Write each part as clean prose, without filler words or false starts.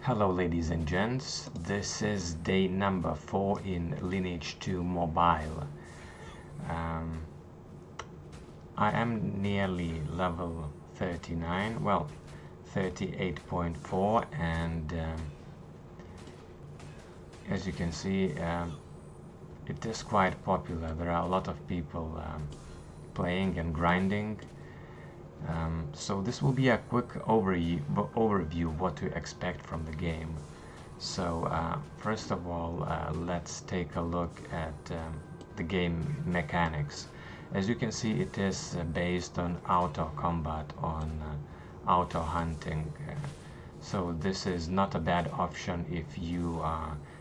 Hello ladies and gents, this is day number 4 in Lineage 2 mobile. I am nearly level 39, well 38.4, and as you can see it is quite popular. There are a lot of people playing and grinding. So this will be a quick overview of what to expect from the game. So first of all, let's take a look at the game mechanics. As you can see, it is based on auto combat, on auto hunting. So this is not a bad option if you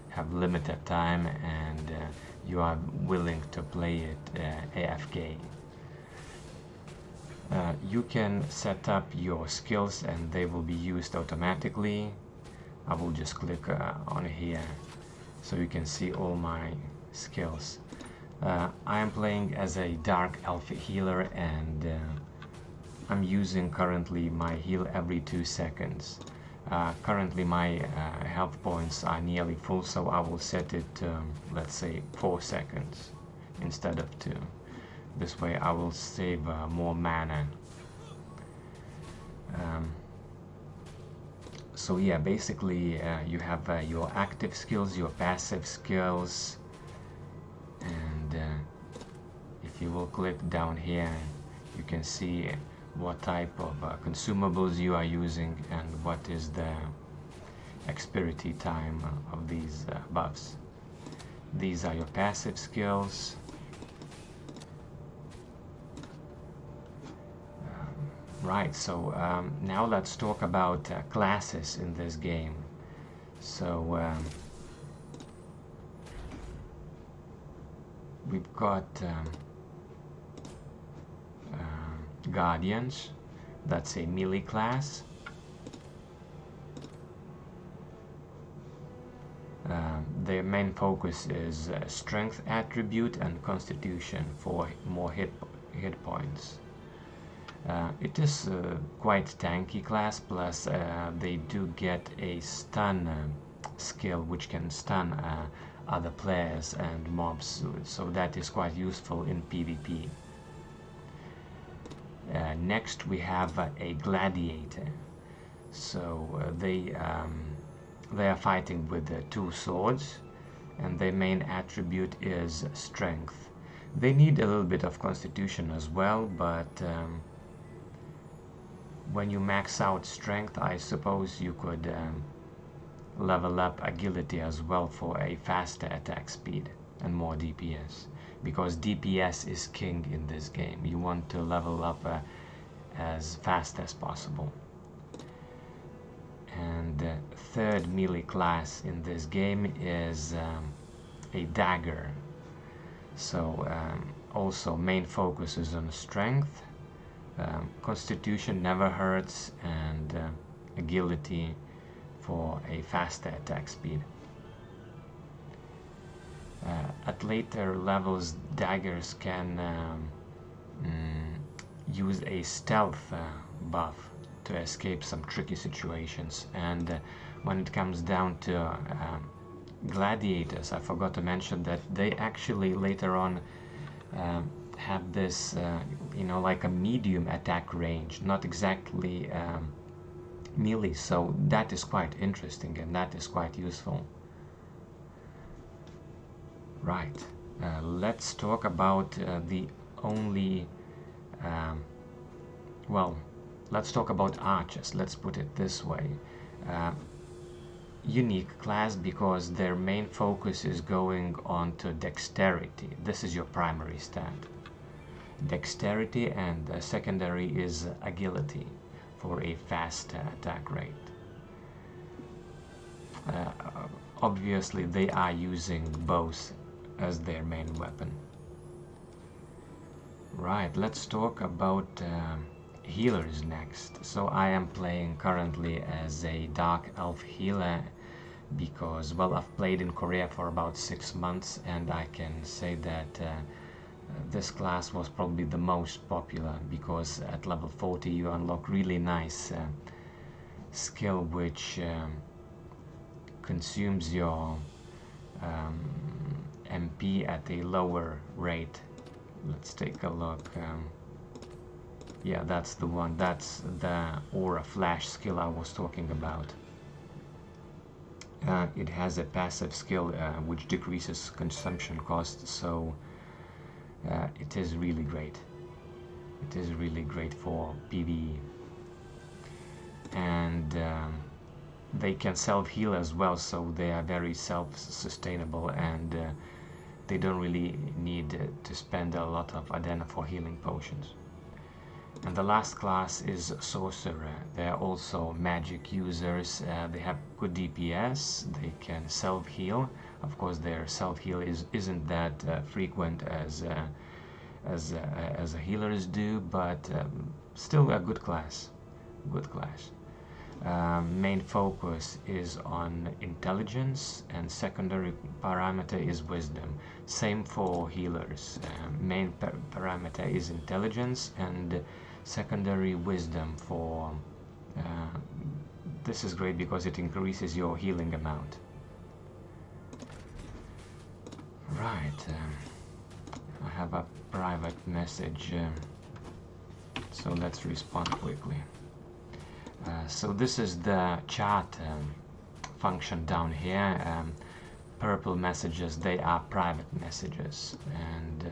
have limited time and you are willing to play it AFK. You can set up your skills and they will be used automatically. I will just click on here so you can see all my skills. I am playing as a dark elf healer, and I'm using currently my heal every 2 seconds. Currently my health points are nearly full, so I will set it to, let's say, 4 seconds instead of 2. This way I will save more mana. So yeah, basically you have your active skills, your passive skills, and if you will click down here, you can see what type of consumables you are using and what is the expiry time of these buffs. These are your passive skills. Right, so now let's talk about classes in this game. So we've got Guardians, that's a melee class. Their main focus is strength attribute and constitution for more hit points. It is quite tanky class, plus they do get a stun skill which can stun other players and mobs, so that is quite useful in PvP. Next we have a gladiator. So they are fighting with 2 swords, and their main attribute is strength. They need a little bit of constitution as well, but when you max out strength, I suppose you could level up agility as well for a faster attack speed and more DPS, because DPS is king in this game. You want to level up as fast as possible. And the third melee class in this game is a dagger. So also main focus is on strength. Constitution never hurts, and agility for a faster attack speed. At later levels, daggers can use a stealth buff to escape some tricky situations. And when it comes down to gladiators, I forgot to mention that they actually later on have this like a medium attack range, not exactly melee, so that is quite interesting and that is quite useful. Right, let's talk about the only let's talk about archers. Let's put it this way. Unique class because their main focus is going on to dexterity. This is your primary stat. Dexterity, and secondary is agility for a fast attack rate. Obviously they are using bows as their main weapon. Right, let's talk about healers next. So I am playing currently as a dark elf healer because, well, I've played in Korea for about 6 months, and I can say that this class was probably the most popular, because at level 40 you unlock really nice skill which consumes your MP at a lower rate. Let's take a look. Yeah, that's the one. That's the aura flash skill I was talking about. It has a passive skill which decreases consumption cost, so it is really great. It is really great for PvE. And they can self-heal as well, so they are very self-sustainable, and they don't really need to spend a lot of Adena for healing potions. And the last class is Sorcerer. They are also magic users. They have good DPS. They can self-heal. Of course, their self-heal isn't that frequent as healers do, but still a good class. Good class. Main focus is on intelligence, and secondary parameter is wisdom. Same for healers. Main parameter is intelligence, and secondary wisdom for this is great because it increases your healing amount. Right, I have a private message, so let's respond quickly. So this is the chat function down here. Purple messages, they are private messages, and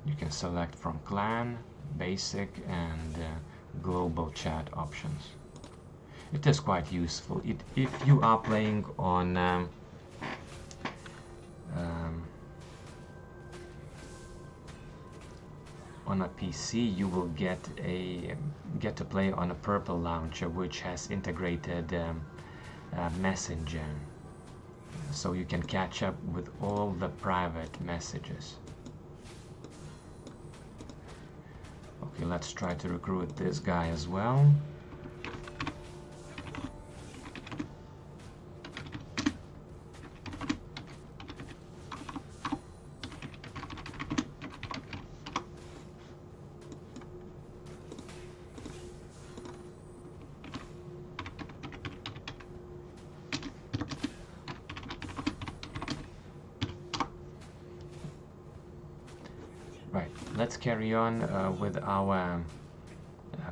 you can select from clan, basic, and global chat options. It is quite useful. If you are playing on a PC, you will get to play on a purple launcher which has integrated messenger, so you can catch up with all the private messages. Okay, let's try to recruit this guy as well. Right, let's carry on with our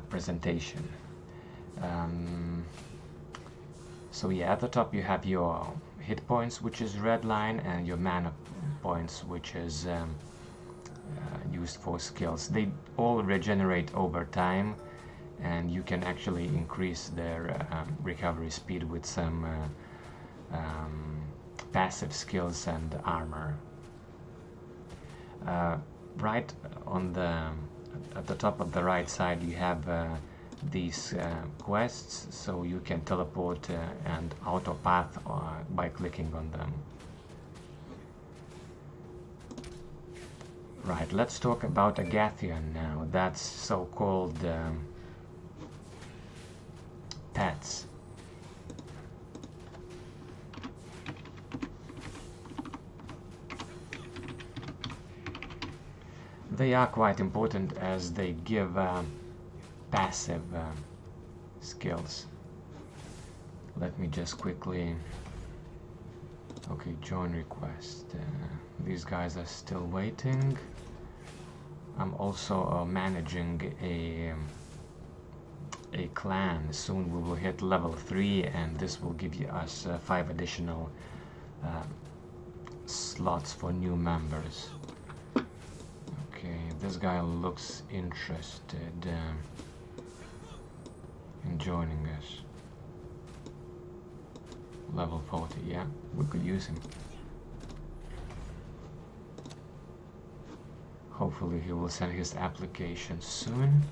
presentation. So yeah, at the top you have your hit points, which is red line, and your mana points, which is used for skills. They all regenerate over time, and you can actually increase their recovery speed with some passive skills and armor. Right on at the top of the right side you have these quests, so you can teleport and auto path by clicking on them. Right, let's talk about Agathion now. That's so-called pets. They are quite important as they give passive skills. Let me just quickly... Okay, join request. These guys are still waiting. I'm also managing a clan. Soon we will hit level 3, and this will give us 5 additional slots for new members. Okay, this guy looks interested in joining us. Level 40, yeah, we could use him. Hopefully he will send his application soon.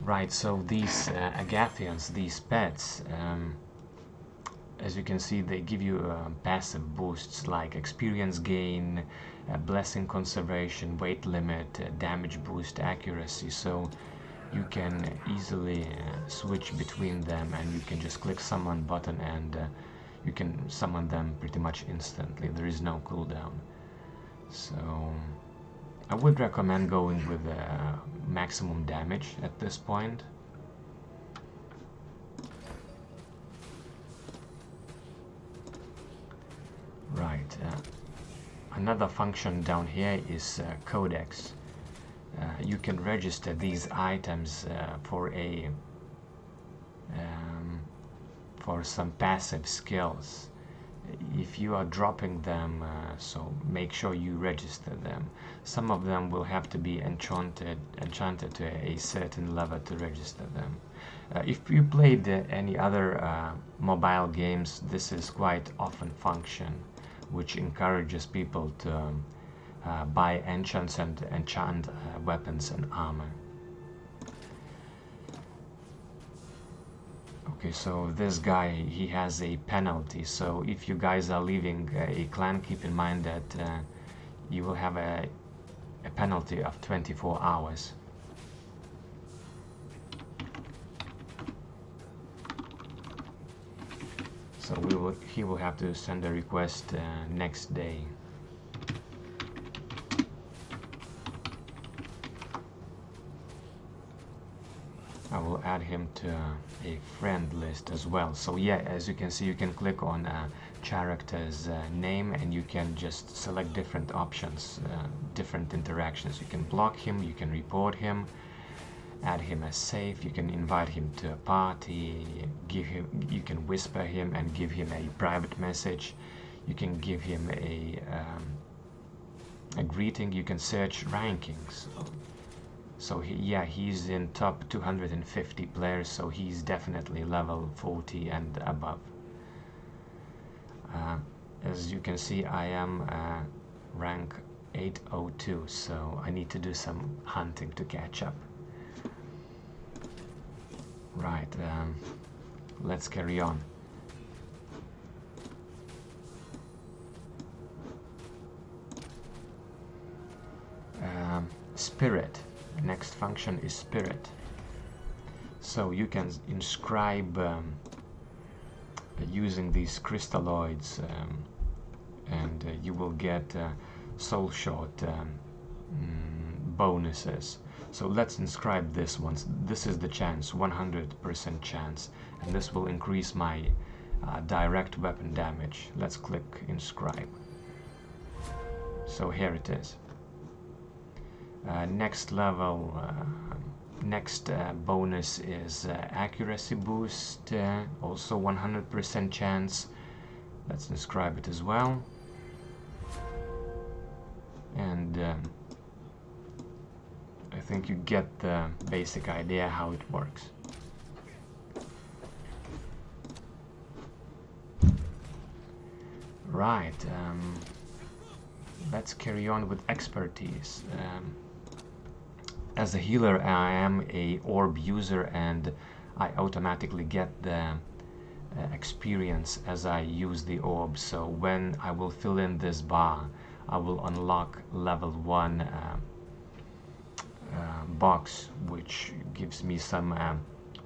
Right, so these Agathians, these pets, as you can see, they give you passive boosts like experience gain, blessing conservation, weight limit, damage boost, accuracy, so you can easily switch between them, and you can just click summon button and you can summon them pretty much instantly. There is no cooldown. So I would recommend going with maximum damage at this point. Another function down here is codex. You can register these items for some passive skills. If you are dropping them, so make sure you register them. Some of them will have to be enchanted to a certain level to register them. If you played any other mobile games, this is quite often function which encourages people to buy enchants and enchant weapons and armor. Okay, so this guy, he has a penalty, so if you guys are leaving a clan, keep in mind that you will have a penalty of 24 hours. So he will have to send a request next day. I will add him to a friend list as well. So yeah, as you can see, you can click on character's name and you can just select different options, different interactions. You can block him, you can report him, add him as safe, you can invite him to a party, you can whisper him and give him a private message, you can give him a greeting, you can search rankings. So he's in top 250 players, so he's definitely level 40 and above. As you can see, I am rank 802, so I need to do some hunting to catch up. Right, let's carry on. Spirit. Next function is spirit. So you can inscribe using these crystalloids, and you will get soul shot bonuses. So let's inscribe this one. This is the chance, 100% chance, and this will increase my direct weapon damage. Let's click inscribe. So here it is. Next level, next bonus is accuracy boost, also 100% chance. Let's inscribe it as well. And I think you get the basic idea how it works. Right, let's carry on with expertise. As a healer, I am a orb user and I automatically get the experience as I use the orb. So when I will fill in this bar, I will unlock level 1 box, which gives me some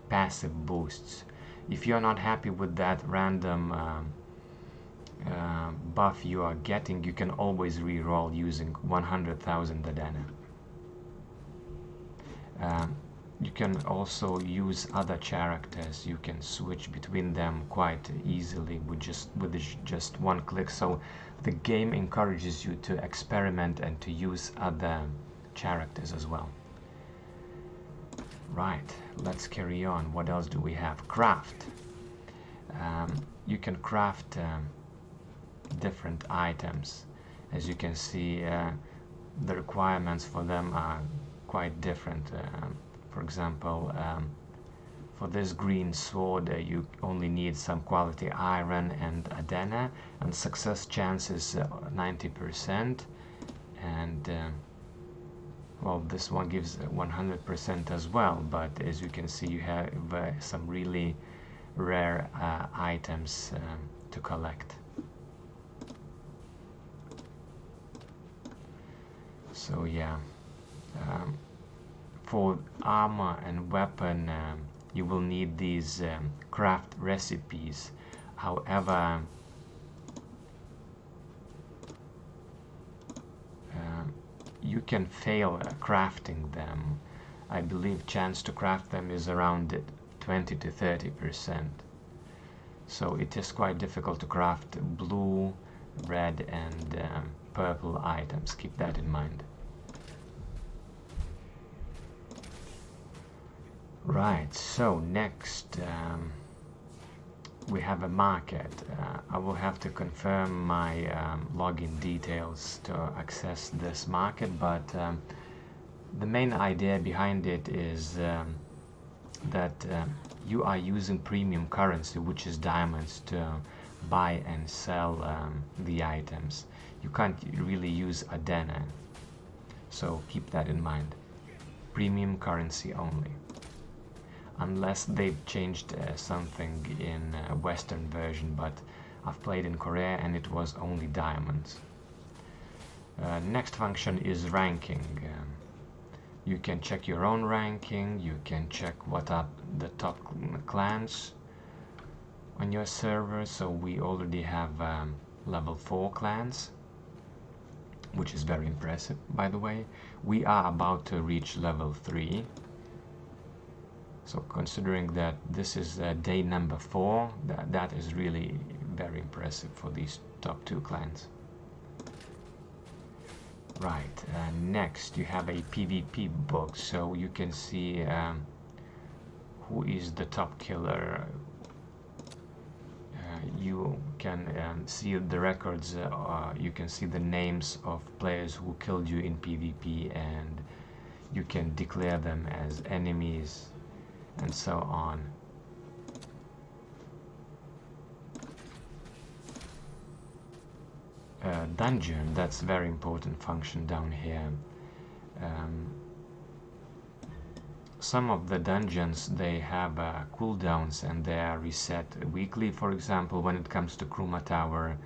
passive boosts. If you're not happy with that random buff you are getting, you can always reroll using 100,000 Adena. You can also use other characters. You can switch between them quite easily with just one click. So the game encourages you to experiment and to use other characters as well. Right, let's carry on. What else do we have? Craft. You can craft different items. As you can see, the requirements for them are quite different. For example, for this green sword, you only need some quality iron and Adena, and success chance is 90%. And well, this one gives 100% as well. But as you can see, you have some really rare items to collect. So yeah. For armor and weapon, you will need these craft recipes. However, you can fail crafting them. I believe chance to craft them is around 20 to 30%. So it is quite difficult to craft blue red and purple items. Keep that in mind. Right, so next we have a market. I will have to confirm my login details to access this market, but the main idea behind it is that you are using premium currency, which is diamonds, to buy and sell the items. You can't really use Adena, so keep that in mind. Premium currency only. Unless they've changed something in Western version, but I've played in Korea and it was only diamonds. Next function is ranking. You can check your own ranking, you can check what are the top clans on your server. So we already have level 4 clans, which is very impressive, by the way. We are about to reach level 3. So considering that this is day number 4, that is really very impressive for these top 2 clans. Right, next you have a PvP book, so you can see who is the top killer. You can see the records, you can see the names of players who killed you in PvP, and you can declare them as enemies and so on. Dungeon, that's a very important function down here. Some of the dungeons, they have cooldowns and they are reset weekly. For example, when it comes to Kruma Tower,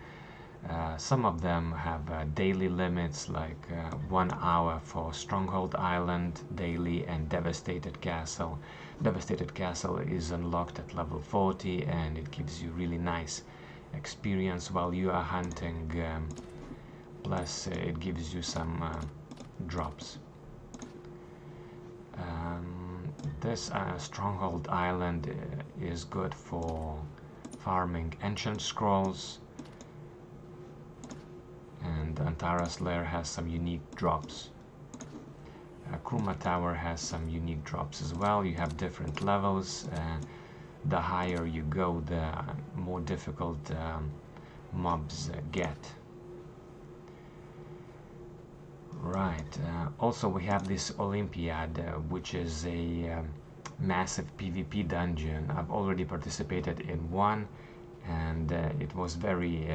some of them have daily limits, like 1 hour for Stronghold Island daily and Devastated Castle. Devastated Castle is unlocked at level 40 and it gives you really nice experience while you are hunting, plus it gives you some drops. This Stronghold Island is good for farming ancient scrolls, and Antara's Lair has some unique drops. Kruma Tower has some unique drops as well. You have different levels. The higher you go, the more difficult mobs get. Right, also we have this Olympiad, which is a massive PvP dungeon. I've already participated in one, and it was very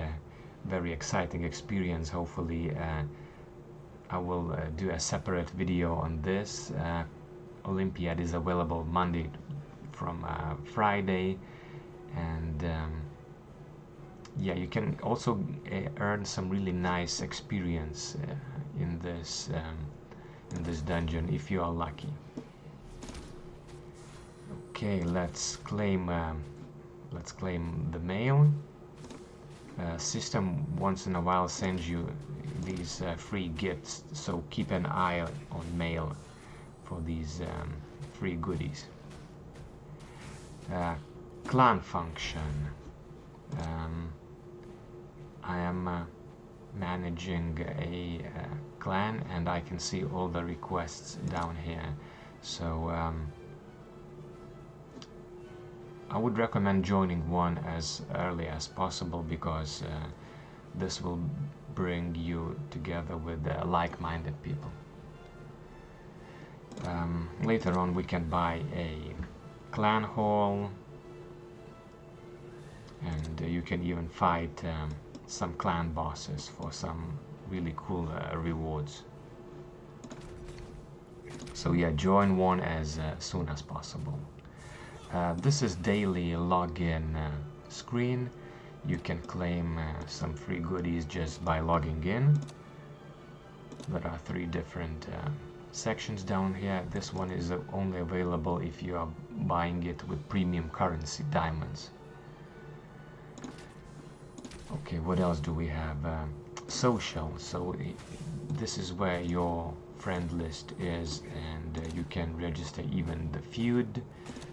exciting experience. Hopefully I will do a separate video on this. Olympiad is available Monday from Friday, and yeah, you can also earn some really nice experience in this dungeon if you are lucky. Okay, let's claim the mail. System once in a while sends you these free gifts, so keep an eye on mail for these free goodies. Clan function. I am managing a clan and I can see all the requests down here, so I would recommend joining one as early as possible, because this will bring you together with like-minded people. Later on we can buy a clan hall, and you can even fight some clan bosses for some really cool rewards. So yeah, join one as soon as possible. This is daily login screen. You can claim some free goodies just by logging in. There are 3 different sections down here. This one is only available if you are buying it with premium currency, diamonds. Okay, what else do we have? Social. So this is where your friend list is, and you can register even the feud,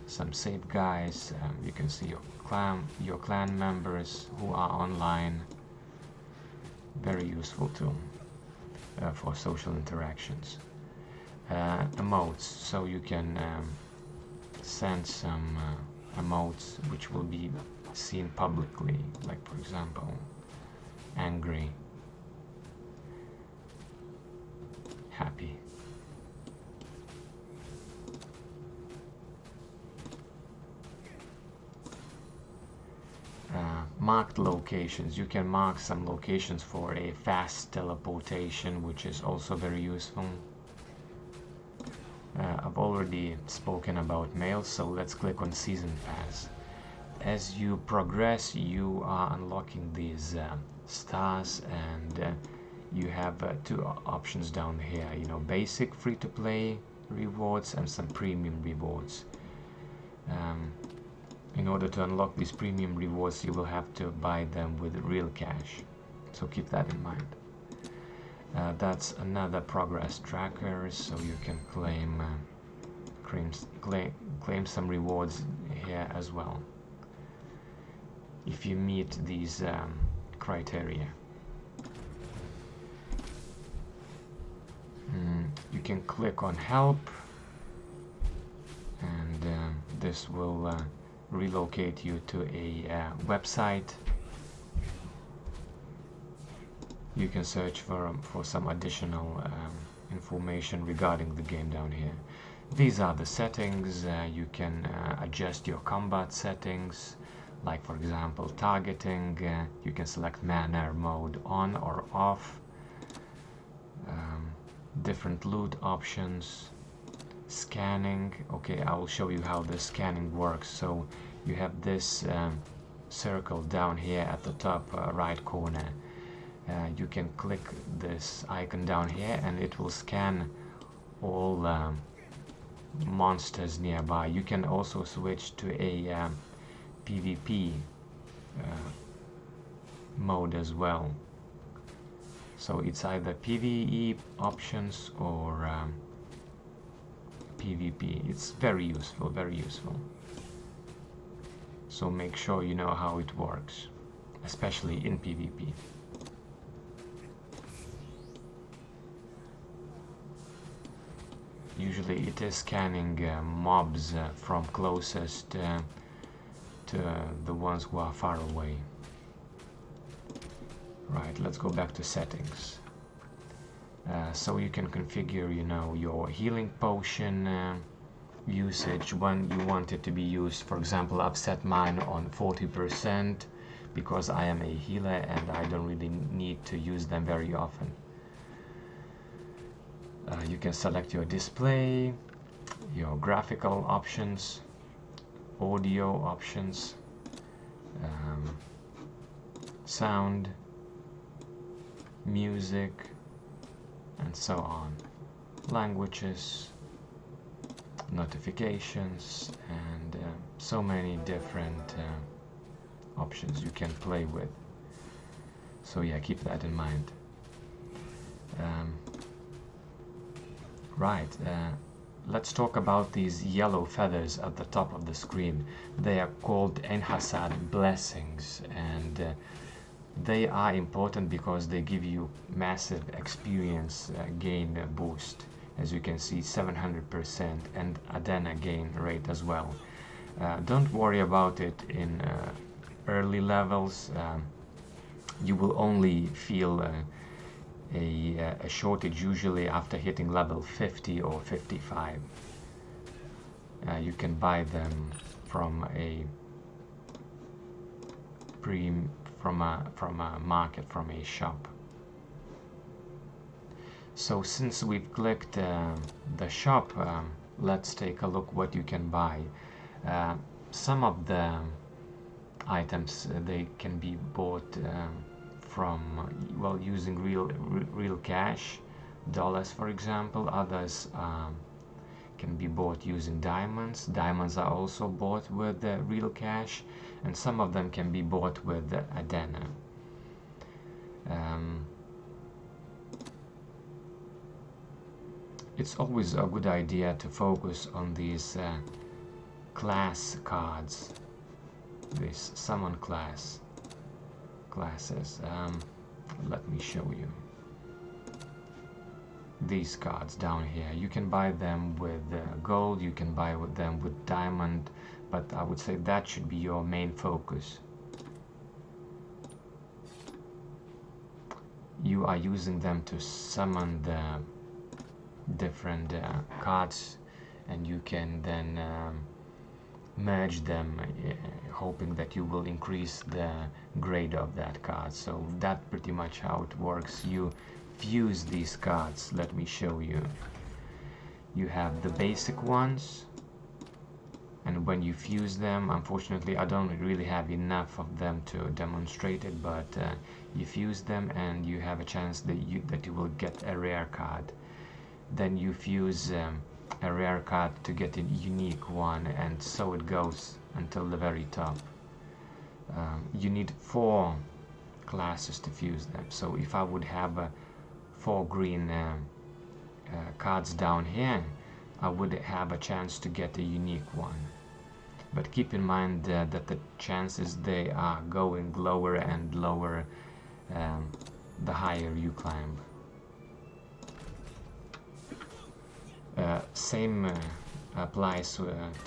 some save guys. You can see your clan members who are online. very useful tool for social interactions. Emotes, so you can send some emotes which will be seen publicly, like for example angry, happy. Marked locations, you can mark some locations for a fast teleportation, which is also very useful. I've already spoken about mail, so let's click on Season Pass. As you progress, you are unlocking these stars, and you have two options down here, you know, basic free-to-play rewards and some premium rewards. In order to unlock these premium rewards, you will have to buy them with real cash, so keep that in mind. That's another progress tracker, so you can claim some rewards here as well if you meet these criteria. You can click on help, and this will relocate you to a website. You can search for some additional information regarding the game down here. These are the settings. You can adjust your combat settings, like for example targeting. You can select manner mode on or off, different loot options, scanning. Okay, I will show you how the scanning works. So you have this circle down here at the top right corner. You can click this icon down here and it will scan all monsters nearby. You can also switch to a PvP mode as well. So it's either PvE options or PvP. It's very useful, very useful. So make sure you know how it works, especially in PvP. Usually it is scanning mobs from closest to the ones who are far away. Right, let's go back to settings. So you can configure, you know, your healing potion usage when you want it to be used. For example, I've set mine on 40% because I am a healer and I don't really need to use them very often. You can select your display, your graphical options, audio options, sound, music, and so on, languages, notifications, and so many different options you can play with. So yeah, keep that in mind. Right, let's talk about these yellow feathers at the top of the screen. They are called Enhasad blessings, and they are important because they give you massive experience gain boost. As you can see, 700% and Adena gain rate as well. Don't worry about it in early levels. You will only feel a shortage usually after hitting level 50 or 55. You can buy them from a market, from a shop. So since we've clicked the shop, let's take a look what you can buy. Some of the items they can be bought from, well, using real cash, dollars for example. Others can be bought using diamonds. Diamonds are also bought with real cash, and some of them can be bought with Adena. It's always a good idea to focus on these class cards, these summon classes. let me show you. These cards down here, you can buy them with gold, you can buy with them with diamond, but I would say that should be your main focus. You are using them to summon the different cards, and you can then merge them, hoping that you will increase the grade of that card. So that's pretty much how it works. You fuse these cards. Let me show you. You have the basic ones, and when you fuse them, unfortunately I don't really have enough of them to demonstrate it, but you fuse them and you have a chance that you will get a rare card. Then you fuse a rare card to get a unique one, and so it goes until the very top. You need 4 classes to fuse them. So if I would have 4 green cards down here, I would have a chance to get a unique one. But keep in mind that the chances, they are going lower and lower the higher you climb. Same applies to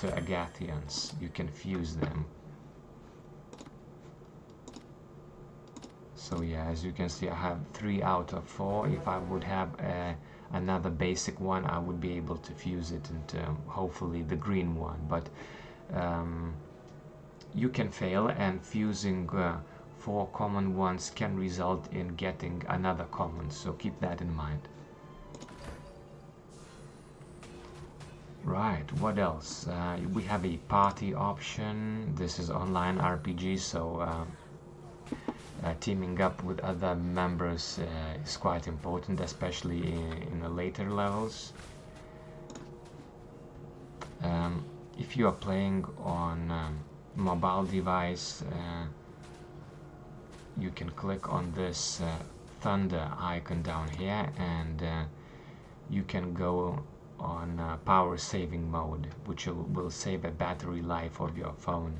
Agathians. You can fuse them. So yeah, as you can see, I have 3 out of 4. If I would have another basic one, I would be able to fuse it into hopefully the green one. But you can fail, and fusing 4 common ones can result in getting another common, so keep that in mind. Right, what else? We have a party option. This is online RPG, so teaming up with other members is quite important, especially in the later levels. If you are playing on mobile device, you can click on this thunder icon down here, and you can go on power saving mode, which will save a battery life of your phone.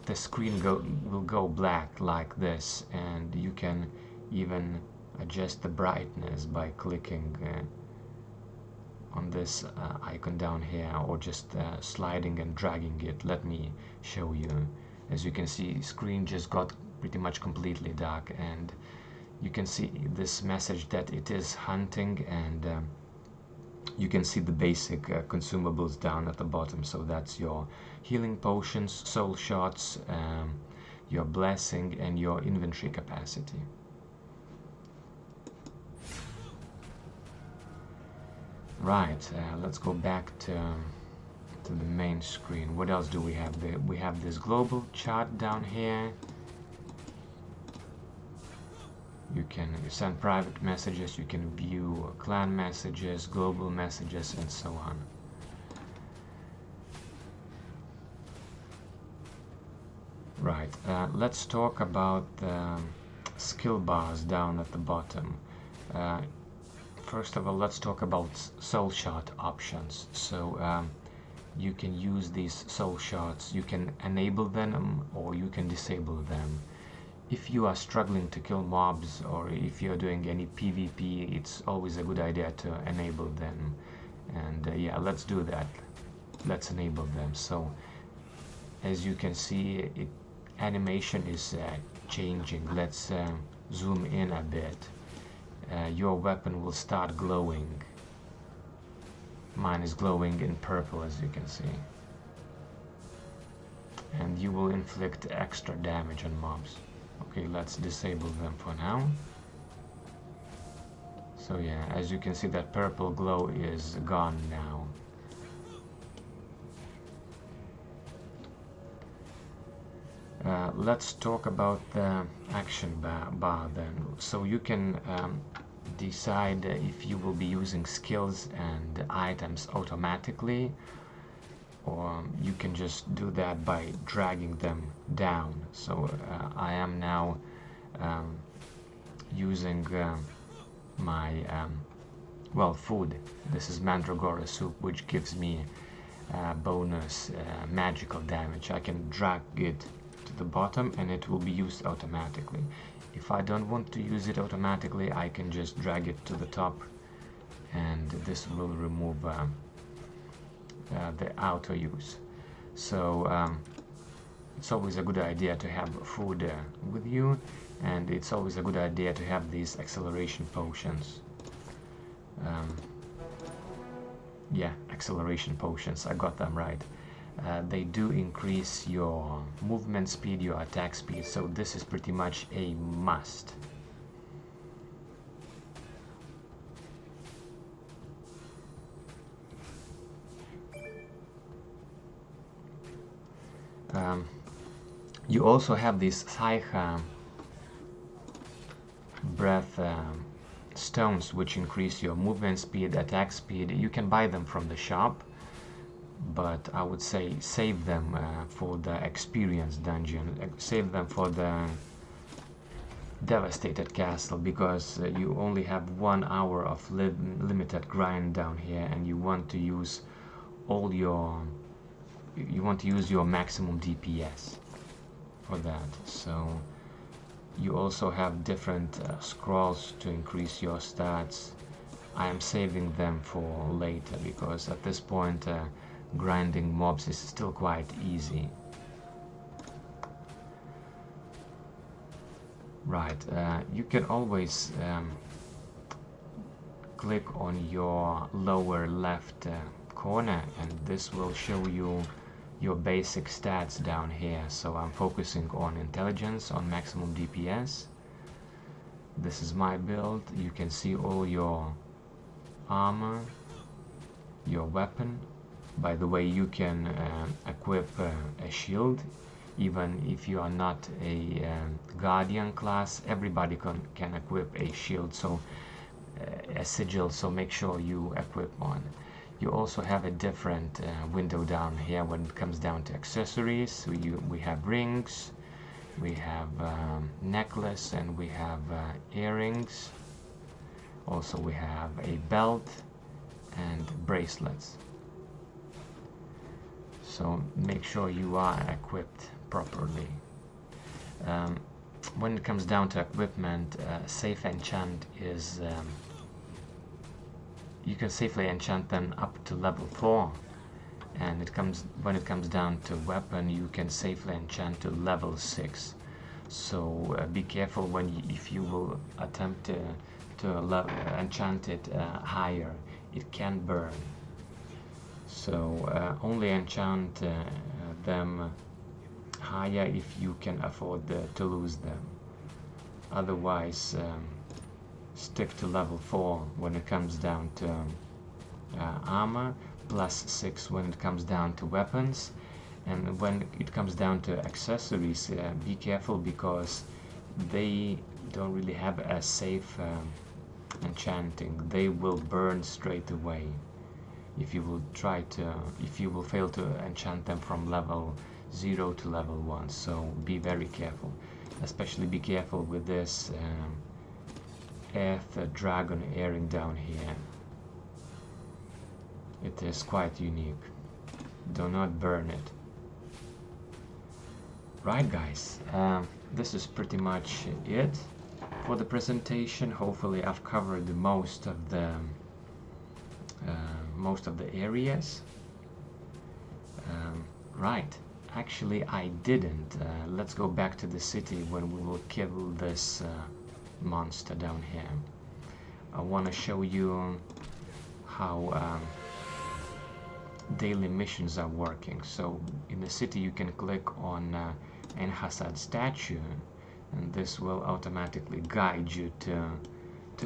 The screen will go black like this, and you can even adjust the brightness by clicking on this icon down here, or just sliding and dragging it. Let me show you. As you can see, screen just got pretty much completely dark, and you can see this message that it is hunting, and you can see the basic consumables down at the bottom. So that's your healing potions, soul shots, your blessing, and your inventory capacity. Right, let's go back to the main screen. What else do we have? We have this global chart down here. You can send private messages, you can view clan messages, global messages, and so on. Right, let's talk about the skill bars down at the bottom. First of all, let's talk about soul shot options. So you can use these soul shots, you can enable them or you can disable them. If you are struggling to kill mobs, or if you're doing any PvP, it's always a good idea to enable them. And yeah, let's do that. Let's enable them. So as you can see, animation is changing. Let's zoom in a bit. Your weapon will start glowing. Mine is glowing in purple, as you can see. And you will inflict extra damage on mobs. Okay, let's disable them for now. So yeah, as you can see, that purple glow is gone now. Let's talk about the action bar then. So you can decide if you will be using skills and items automatically, or you can just do that by dragging them down. So I am now using my well, food. This is Mandragora soup, which gives me bonus magical damage. I can drag it to the bottom and it will be used automatically. If I don't want to use it automatically, I can just drag it to the top, and this will remove the auto use. So it's always a good idea to have food with you, and it's always a good idea to have these acceleration potions. Yeah, acceleration potions, I got them right. They do increase your movement speed, your attack speed, so this is pretty much a must. You also have these Saiha breath stones, which increase your movement speed, attack speed. You can buy them from the shop, but I would say save them for the experience dungeon, save them for the devastated castle, because you only have 1 hour of limited grind down here, and you want to use all your maximum DPS for that. So you also have different scrolls to increase your stats. I am saving them for later, because at this point grinding mobs is still quite easy. Right, you can always click on your lower left corner, and this will show you your basic stats down here. So I'm focusing on intelligence, on maximum DPS. This is my build. You can see all your armor, your weapon. By the way, you can equip a shield, even if you are not a guardian class. Everybody can equip a shield, so a sigil, so make sure you equip one. You also have a different window down here when it comes down to accessories. So we have rings, we have necklace, and we have earrings. Also we have a belt and bracelets. So make sure you are equipped properly. When it comes down to equipment, safe enchant is you can safely enchant them up to level 4, and when it comes down to weapon, you can safely enchant to level 6. So be careful if you will attempt to enchant it higher, it can burn. So only enchant them higher if you can afford to lose them. Otherwise, stick to level 4 when it comes down to armor, plus 6 when it comes down to weapons. And when it comes down to accessories, be careful, because they don't really have a safe enchanting. They will burn straight away if you will fail to enchant them from level 0 to level 1. So be very careful. Especially be careful with this Earth Dragon earring down here. It is quite unique. Do not burn it. Right, guys, this is pretty much it for the presentation. Hopefully I've covered most of the areas. Right, actually I didn't. Let's go back to the city when we will kill this monster down here. I want to show you how daily missions are working. So in the city you can click on Enhasad statue, and this will automatically guide you to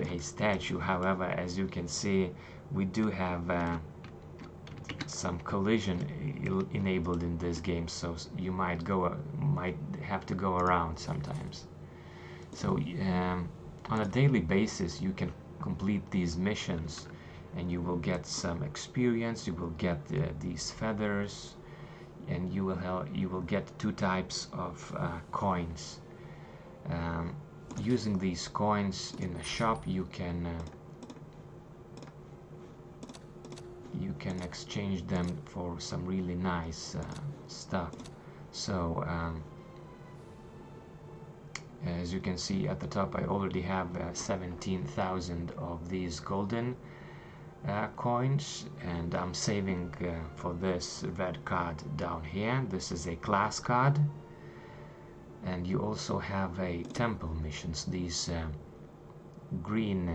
a statue. However, as you can see, we do have some collision enabled in this game, so you might have to go around sometimes. So on a daily basis you can complete these missions, and you will get some experience. You will get these feathers, and you will get 2 types of coins. Using these coins in the shop, you can exchange them for some really nice stuff. So As you can see at the top, I already have 17,000 of these golden coins, and I'm saving for this red card down here. This is a class card, and you also have a temple missions, these green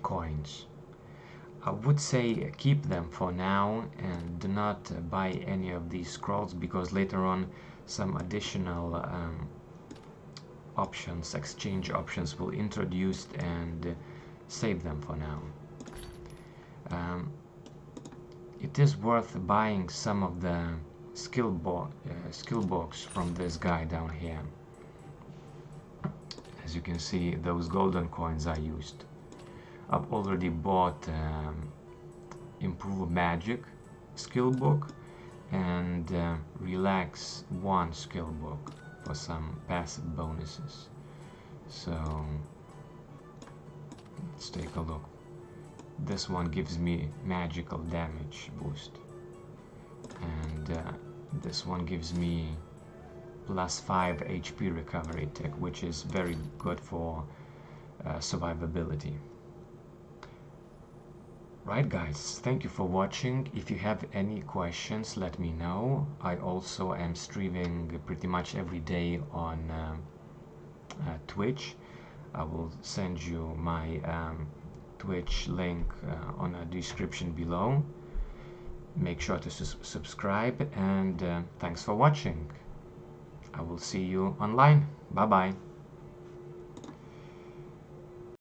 coins. I would say keep them for now and do not buy any of these scrolls, because later on some additional options, exchange options, will introduced, and save them for now. It is worth buying some of the skill books from this guy down here. As you can see, those golden coins I used. I've already bought Improve Magic skill book and Relax 1 skill book for some passive bonuses. So let's take a look. This one gives me magical damage boost, and this one gives me +5 HP recovery tick, which is very good for survivability. Right guys, thank you for watching. If you have any questions, let me know. I also am streaming pretty much every day on Twitch. I will send you my Twitch link on the description below. Make sure to subscribe, and thanks for watching. I will see you online. Bye bye.